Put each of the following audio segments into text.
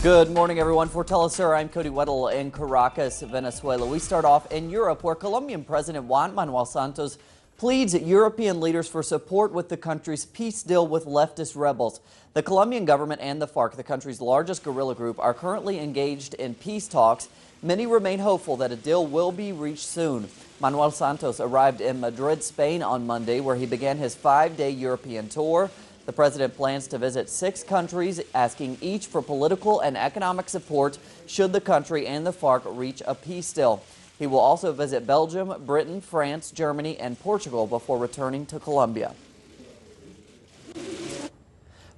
Good morning, everyone. For Telesur, I'm Cody Weddle in Caracas, Venezuela. We start off in Europe, where Colombian President Juan Manuel Santos pleads European leaders for support with the country's peace deal with leftist rebels. The Colombian government and the FARC, the country's largest guerrilla group, are currently engaged in peace talks. Many remain hopeful that a deal will be reached soon. Manuel Santos arrived in Madrid, Spain on Monday, where he began his 5-day European tour. The president plans to visit 6 countries, asking each for political and economic support should the country and the FARC reach a peace deal. He will also visit Belgium, Britain, France, Germany, and Portugal before returning to Colombia.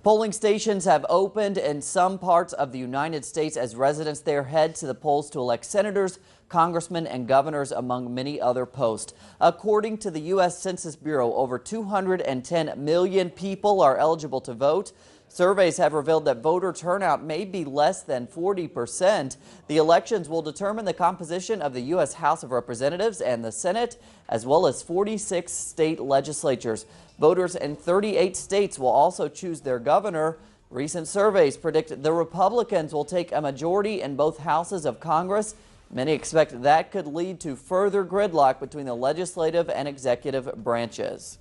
Polling stations have opened in some parts of the United States as residents there head to the polls to elect senators, congressmen, and governors, among many other posts. According to the U.S. Census Bureau, over 210 million people are eligible to vote. Surveys have revealed that voter turnout may be less than 40%. The elections will determine the composition of the U.S. House of Representatives and the Senate, as well as 46 state legislatures. Voters in 38 states will also choose their governor. Recent surveys predict the Republicans will take a majority in both houses of Congress. Many expect that could lead to further gridlock between the legislative and executive branches.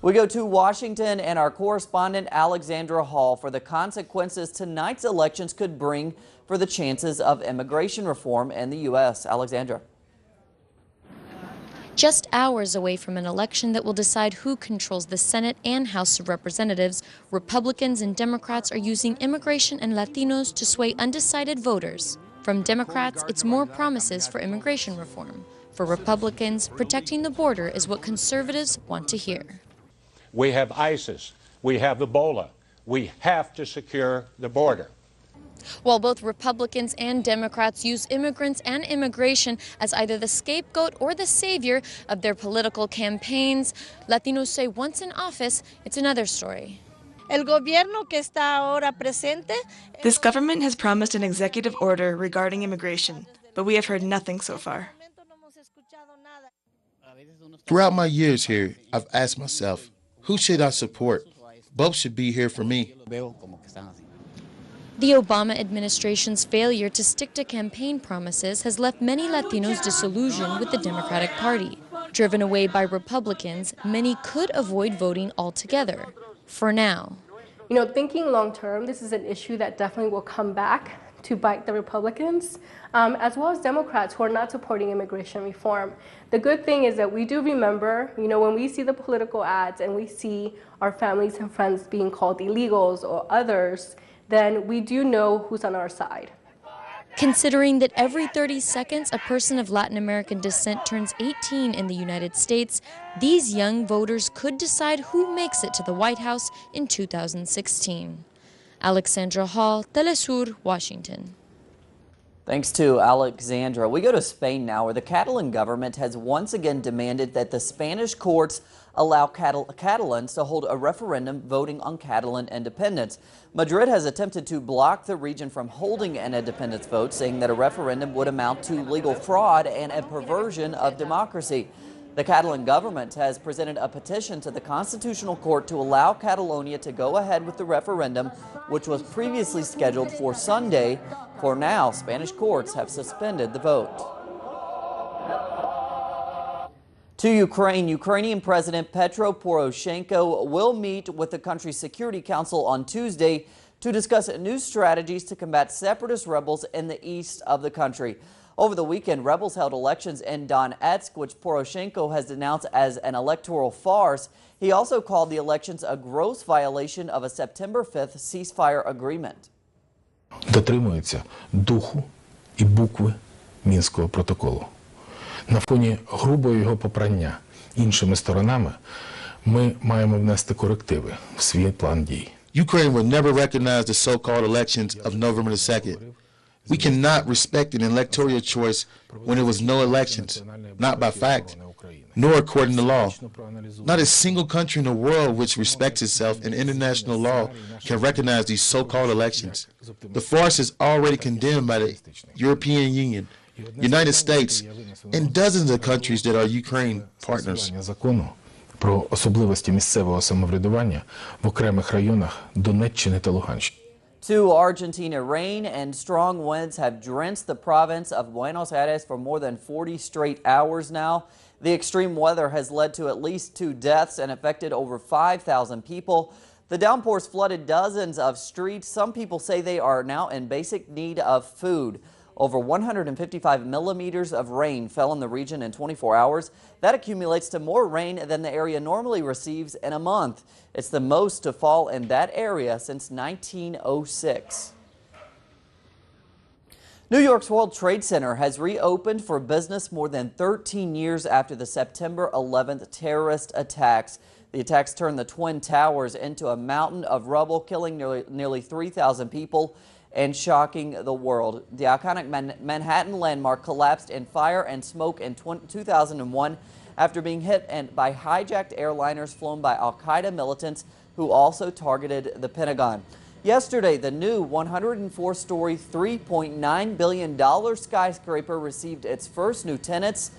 We go to Washington and our correspondent Alexandra Hall for the consequences tonight's elections could bring for the chances of immigration reform in the U.S. Alexandra. Just hours away from an election that will decide who controls the Senate and House of Representatives, Republicans and Democrats are using immigration and Latinos to sway undecided voters. From Democrats, it's more promises for immigration reform. For Republicans, protecting the border is what conservatives want to hear. We have ISIS. We have Ebola. We have to secure the border. While both Republicans and Democrats use immigrants and immigration as either the scapegoat or the savior of their political campaigns, Latinos say once in office, it's another story. This government has promised an executive order regarding immigration, but we have heard nothing so far. Throughout my years here, I've asked myself, who should I support? Both should be here for me. The Obama administration's failure to stick to campaign promises has left many Latinos disillusioned with the Democratic Party. Driven away by Republicans, many could avoid voting altogether, for now. You know, thinking long term, this is an issue that definitely will come back to bite the Republicans, as well as Democrats who are not supporting immigration reform. The good thing is that we do remember, you know, when we see the political ads and we see our families and friends being called illegals or others, then we do know who's on our side. Considering that every 30 seconds a person of Latin American descent turns 18 in the United States, these young voters could decide who makes it to the White House in 2016. Alexandra Hall, Telesur, Washington. Thanks to Alexandra. We go to Spain now, where the Catalan government has once again demanded that the Spanish courts allow Catalans to hold a referendum voting on Catalan independence. Madrid has attempted to block the region from holding an independence vote, saying that a referendum would amount to legal fraud and a perversion of democracy. The Catalan government has presented a petition to the Constitutional Court to allow Catalonia to go ahead with the referendum, which was previously scheduled for Sunday. For now, Spanish courts have suspended the vote. To Ukraine, Ukrainian President Petro Poroshenko will meet with the country's Security Council on Tuesday to discuss new strategies to combat separatist rebels in the east of the country. Over the weekend, rebels held elections in Donetsk, which Poroshenko has denounced as an electoral farce. He also called the elections a gross violation of a September 5th ceasefire agreement. Дотримується духу і букви Мінського протоколу. На фоні грубого його попрання іншими сторонами ми маємо внести корективи в свій план дій. Ukraine will never recognize the so-called elections of November 2nd. We cannot respect an electoral choice when there was no elections, not by fact, nor according to law. Not a single country in the world which respects itself and international law can recognize these so-called elections. The farce is already condemned by the European Union, United States, and dozens of countries that are Ukraine partners. про особливості місцевого самоврядування в окремих районах Донеччини та Луганщини. To Argentina, rain and strong winds have drenched the province of Buenos Aires for more than 40 straight hours now. The extreme weather has led to at least 2 deaths and affected over 5,000 people. The downpours flooded dozens of streets. Some people say they are now in basic need of food. Over 155 millimeters of rain fell in the region in 24 hours. That accumulates to more rain than the area normally receives in a month. It's the most to fall in that area since 1906. New York's World Trade Center has reopened for business more than 13 years after the September 11th terrorist attacks. The attacks turned the Twin Towers into a mountain of rubble, killing nearly 3,000 people and shocking the world. The iconic Manhattan landmark collapsed in fire and smoke in 2001 after being hit by hijacked airliners flown by al-Qaeda militants who also targeted the Pentagon. Yesterday, the new 104-story, $3.9 billion skyscraper received its first new tenants.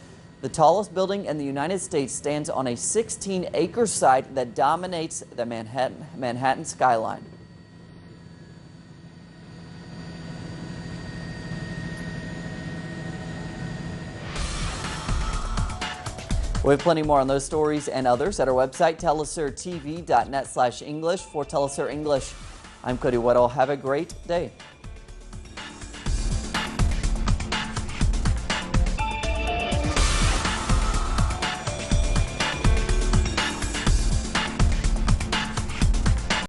The tallest building in the United States stands on a 16-acre site that dominates the Manhattan skyline. We have plenty more on those stories and others at our website, telesurtv.net/English. For Telesur English, I'm Cody Weddle. Have a great day.